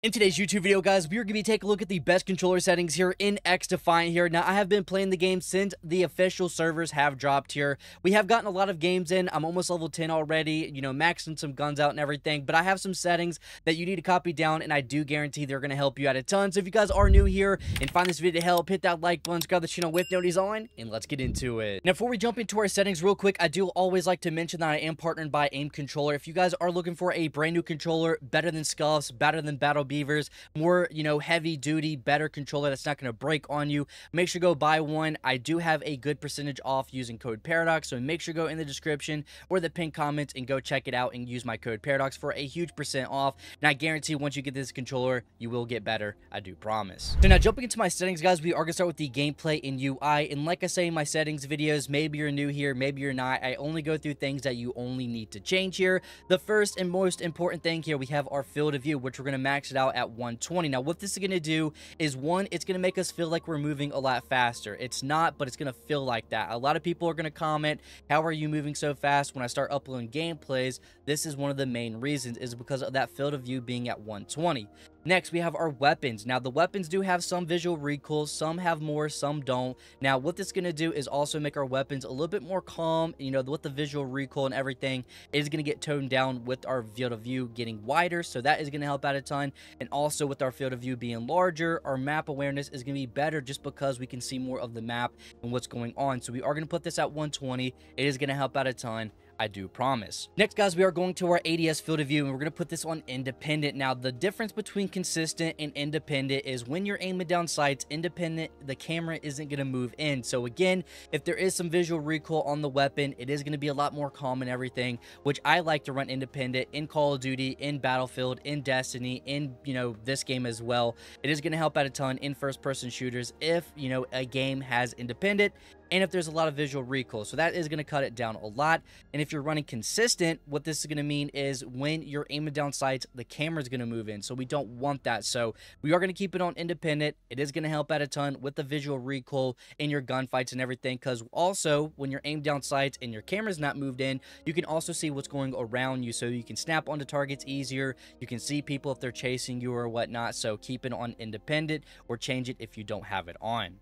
In today's YouTube video, guys, we are going to be taking a look at the best controller settings here in XDefiant here. Now, I have been playing the game since the official servers have dropped here. We have gotten a lot of games in. I'm almost level 10 already, maxing some guns out and everything. But I have some settings that you need to copy down, and I do guarantee they're going to help you out a ton. So if you guys are new here and find this video to help, hit that like button, subscribe to the channel with notifications on, and let's get into it. Now, before we jump into our settings real quick, I do always like to mention that I am partnered by AIM Controller. If you guys are looking for a brand new controller, better than Scuffs, better than Battle Beavers, more heavy duty, better controller that's not going to break on you, make sure to go buy one. I do have a good percentage off using code Paradox, so make sure to go in the description or the pinned comments and go check it out and use my code Paradox for a huge % off. And I guarantee once you get this controller, you will get better. I do promise. So now jumping into my settings, guys, we are going to start with the gameplay in UI. And like I say in my settings videos, maybe you're new here, maybe you're not, I only go through things that you only need to change here. The first and most important thing here, we have our field of view, which we're going to max it out at 120. Now, what this is going to do is, one, it's going to make us feel like we're moving a lot faster. It's not, but it's going to feel like that. A lot of people are going to comment, how are you moving so fast? When I start uploading gameplays, this is one of the main reasons, is because of that field of view being at 120. Next, we have our weapons. Now, the weapons do have some visual recoil. Some have more, some don't. Now, what this is going to do is also make our weapons a little bit more calm. With the visual recoil and everything, it is going to get toned down with our field of view getting wider. So that is going to help out a ton. And also with our field of view being larger, our map awareness is going to be better just because we can see more of the map and what's going on. So we are going to put this at 120. It is going to help out a ton. I do promise. Next, guys, we are going to our ADS field of view, and we're going to put this on independent. Now, the difference between consistent and independent is when you're aiming down sights, independent, the camera isn't going to move in. So again, if there is some visual recoil on the weapon, it is going to be a lot more calm and everything, which I like to run independent in Call of Duty, in Battlefield, in Destiny, in, this game as well. It is going to help out a ton in first-person shooters if, a game has independent, and if there's a lot of visual recoil. So that is going to cut it down a lot. And if you're running consistent, what this is going to mean is when you're aiming down sights, the camera's going to move in. So we don't want that. So we are going to keep it on independent. It is going to help out a ton with the visual recoil in your gunfights and everything. Because also, when you're aimed down sights and your camera's not moved in, you can also see what's going around you. So you can snap onto targets easier. You can see people if they're chasing you or whatnot. So keep it on independent or change it if you don't have it on.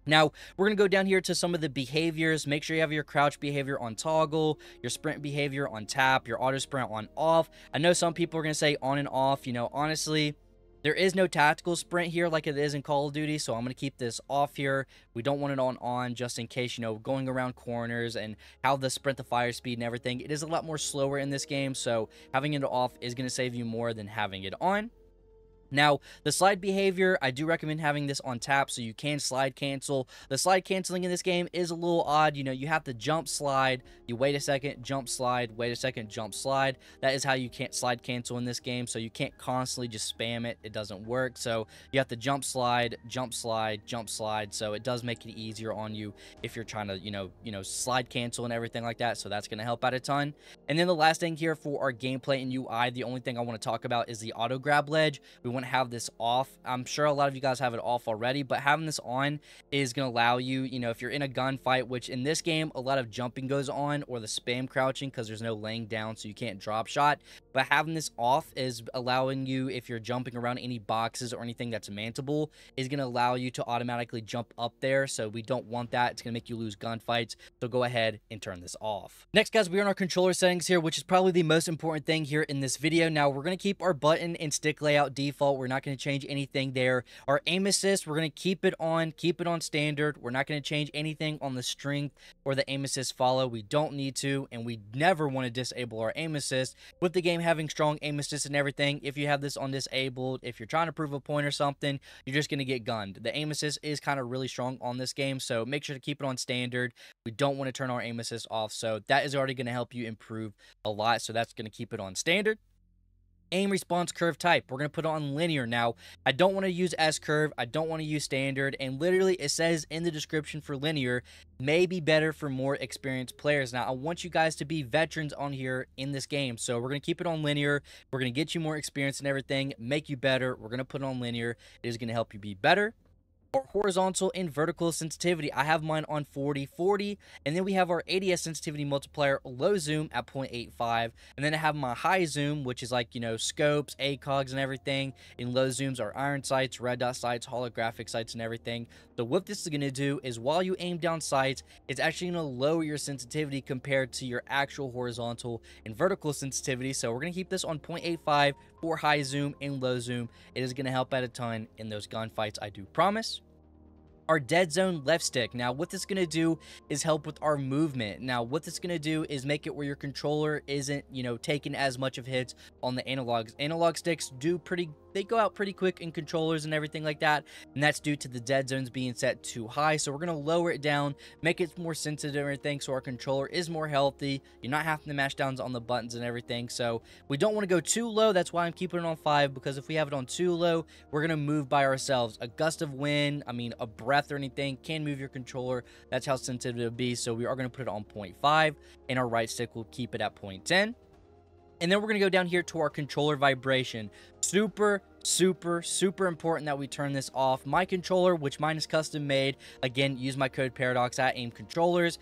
Now, we're going to go down here to some of the behaviors. Make sure you have your crouch behavior on toggle, your sprint behavior on tap, your auto sprint on off. I know some people are going to say on and off. Honestly, there is no tactical sprint here like it is in Call of Duty, so I'm going to keep this off here. We don't want it on just in case, going around corners and how the sprint, the fire speed and everything. It is a lot more slower in this game, so having it off is going to save you more than having it on. Now, the slide behavior, I do recommend having this on tap so you can slide cancel. The slide canceling in this game is a little odd. You have to jump slide, you wait a second, jump slide, wait a second, jump slide. That is how you can't slide cancel in this game, so you can't constantly just spam it. It doesn't work, so you have to jump slide, jump slide, jump slide, so it does make it easier on you if you're trying to, slide cancel and everything like that, so that's going to help out a ton. And then the last thing here for our gameplay and UI, the only thing I want to talk about is the auto grab ledge. We want to have this off. I'm sure a lot of you guys have it off already, but having this on is going to allow you, if you're in a gunfight, which in this game, a lot of jumping goes on, or the spam crouching because there's no laying down, so you can't drop shot. But having this off is allowing you, if you're jumping around any boxes or anything that's mountable, is going to allow you to automatically jump up there. So we don't want that. It's going to make you lose gunfights. So go ahead and turn this off. Next, guys, we're in our controller settings here, which is probably the most important thing here in this video. Now, we're going to keep our button and stick layout default. We're not going to change anything there. Our aim assist, we're going to keep it on standard. We're not going to change anything on the strength or the aim assist follow. We don't need to, and we never want to disable our aim assist. With the game having strong aim assist and everything, if you have this on disabled, if you're trying to prove a point or something, you're just going to get gunned. The aim assist is kind of really strong on this game, so make sure to keep it on standard. We don't want to turn our aim assist off, so that is already going to help you improve a lot, so that's going to keep it on standard. Aim response curve type, we're going to put it on linear. Now, I don't want to use S curve, I don't want to use standard, and literally it says in the description for linear may be better for more experienced players. Now, I want you guys to be veterans on here in this game, so we're going to keep it on linear. We're going to get you more experience and everything, make you better. We're going to put it on linear. It is going to help you be better. Our horizontal and vertical sensitivity, I have mine on 40/40, and then we have our ADS sensitivity multiplier low zoom at 0.85, and then I have my high zoom, which is like, scopes, ACOGs, and everything. In low zooms are iron sights, red dot sights, holographic sights, and everything. So what this is going to do is while you aim down sights, it's actually going to lower your sensitivity compared to your actual horizontal and vertical sensitivity. So we're going to keep this on 0.85 for high zoom and low zoom. It is going to help out a ton in those gunfights, I do promise. Our dead zone left stick. Now what this is going to do is help with our movement. Now what this is going to do is make it where your controller isn't, taking as much of hits on the analogs. Analog sticks they go out pretty quick in controllers and everything like that, and that's due to the dead zones being set too high. So we're going to lower it down, make it more sensitive and everything, so our controller is more healthy. You're not having to mash downs on the buttons and everything. So we don't want to go too low. That's why I'm keeping it on 5, because if we have it on too low, we're going to move by ourselves. A gust of wind, a breath or anything can move your controller. That's how sensitive it'll be. So we are going to put it on 0.5, and our right stick will keep it at 0.10. And then we're going to go down here to our controller vibration. Super important that we turn this off. My controller, which mine is custom made, again, use my code Paradox at AIM Controllers.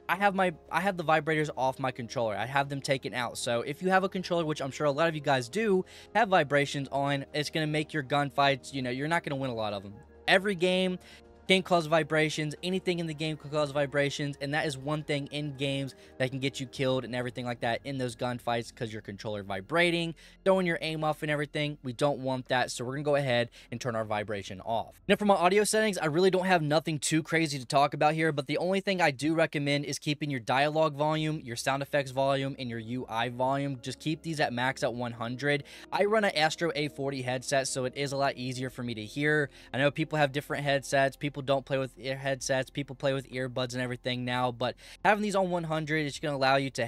I have the vibrators off my controller. I have them taken out. So if you have a controller, which I'm sure a lot of you guys do, have vibrations on, it's going to make your gunfights, you're not going to win a lot of them. Every game can cause vibrations. Anything in the game can cause vibrations, and that is one thing in games that can get you killed and everything like that in those gunfights, because your controller vibrating, throwing your aim off and everything. We don't want that, so we're gonna go ahead and turn our vibration off. Now for my audio settings, I really don't have nothing too crazy to talk about here, but the only thing I do recommend is keeping your dialogue volume, your sound effects volume, and your UI volume. Just keep these at max at 100. I run an Astro A40 headset, so it is a lot easier for me to hear. I know people have different headsets. People don't play with ear headsets. People play with earbuds and everything now, but having these on 100 is going to allow you to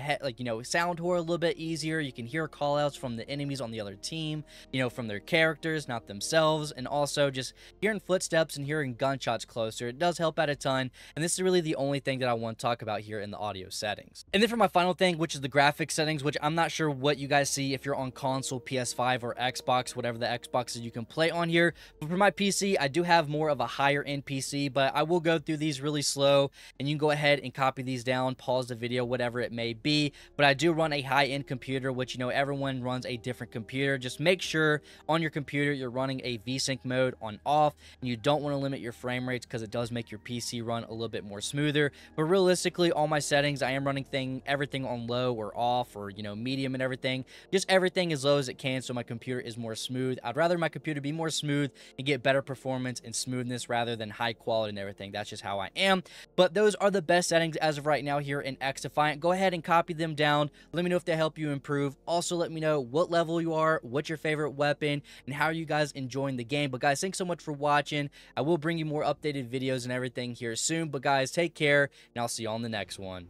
sound whore a little bit easier. You can hear call outs from the enemies on the other team, from their characters, not themselves, and also just hearing footsteps and hearing gunshots closer. It does help out a ton, and this is really the only thing that I want to talk about here in the audio settings. And then for my final thing, which is the graphics settings, which I'm not sure what you guys see if you're on console, PS5, or Xbox, whatever the Xboxes you can play on here. But for my PC, I do have more of a higher end PC, but I will go through these really slow, and you can go ahead and copy these down, pause the video, whatever it may be. But I do run a high-end computer, which everyone runs a different computer. Just make sure on your computer you're running a VSync mode on off, and you don't want to limit your frame rates, because it does make your PC run a little bit more smoother. But realistically, all my settings, I am running everything on low or off, or medium and everything. Just everything as low as it can, so my computer is more smooth. I'd rather my computer be more smooth and get better performance and smoothness rather than high quality and everything. That's just how I am. But those are the best settings as of right now here in XDefiant. Go ahead and copy them down. Let me know if they help you improve. Also, let me know what level you are, what's your favorite weapon, and how are you guys enjoying the game. But guys, thanks so much for watching. I will bring you more updated videos and everything here soon. But guys, take care, and I'll see you on the next one.